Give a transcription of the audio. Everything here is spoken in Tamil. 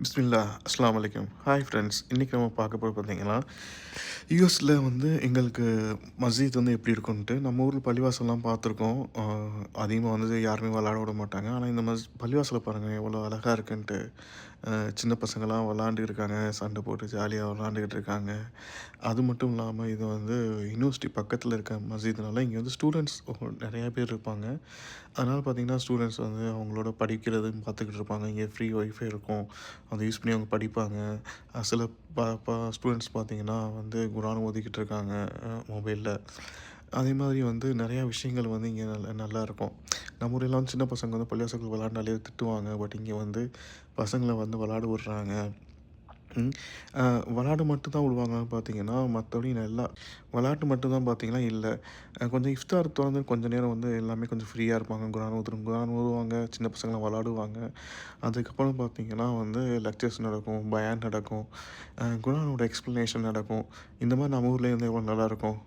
பிஸ்மில்லா அஸ்ஸலாமு அலைக்கும். Hi friends. இன்றைக்கி நம்ம பார்க்க போகிறது பார்த்தீங்கன்னா, யுஎஸில் வந்து எங்களுக்கு மஸ்ஜித் வந்து எப்படி இருக்குன்ட்டு, நம்ம ஊரில் பள்ளிவாசல்லாம் பார்த்துருக்கோம். அதிகமாக வந்து யாருமே விளாட விட மாட்டாங்க. ஆனால் இந்த பள்ளிவாசலை பாருங்கள் எவ்வளோ அழகாக இருக்குன்ட்டு. சின்ன பசங்கள்லாம் விளாண்டுட்டு இருக்காங்க, சண்டை போட்டு ஜாலியாக விளாண்டுக்கிட்டு இருக்காங்க. அது மட்டும் இல்லாமல் இது வந்து யூனிவர்சிட்டி பக்கத்தில் இருக்க மஸ்ஜித்னால இங்கே வந்து ஸ்டூடெண்ட்ஸ் நிறையா பேர் இருப்பாங்க. அதனால் பார்த்திங்கன்னா ஸ்டூடெண்ட்ஸ் வந்து அவங்களோட படிக்கிறதுன்னு பார்த்துக்கிட்டு இருப்பாங்க. இங்கே ஃப்ரீ ஒய்ஃபை இருக்கும். அதை யூஸ் பண்ணி அவங்க படிப்பாங்க. சில ஸ்டூடெண்ட்ஸ் பார்த்திங்கன்னா வந்து குரான் ஓதிக்கிட்டு இருக்காங்க மொபைலில். அதே மாதிரி வந்து நிறையா விஷயங்கள் வந்து இங்கே நல்லாயிருக்கும். நம்ம ஊரெல்லாம் வந்து சின்ன பசங்க வந்து பள்ளிவாசல்கள் விளாண்டாலே திட்டுவாங்க. பட் இங்கே வந்து பசங்களை வந்து விளாட விட்றாங்க. ம். விளாட மட்டும் தான் விடுவாங்கன்னு பார்த்தீங்கன்னா, மத்தபடி விளையாட்டு மட்டும் தான் பார்த்தீங்கன்னா இல்ல. கொஞ்சம் இஃப்தார் தொறந்து கொஞ்ச நேரம் வந்து எல்லாமே கொஞ்சம் ஃப்ரீயா இருப்பாங்க. குரான் ஓதுவாங்க, சின்ன பசங்கலாம் விளாடுவாங்க. அதுக்கப்புறம் பார்த்தீங்கன்னா வந்து லெக்சர்ஸ் நடக்கும், பயான் நடக்கும், குரானோட எக்ஸ்ப்ளனேஷன் நடக்கும். இந்த மாரி நம்ம ஊர்லயே வந்து எவ்வளோ நல்லாயிருக்கும்.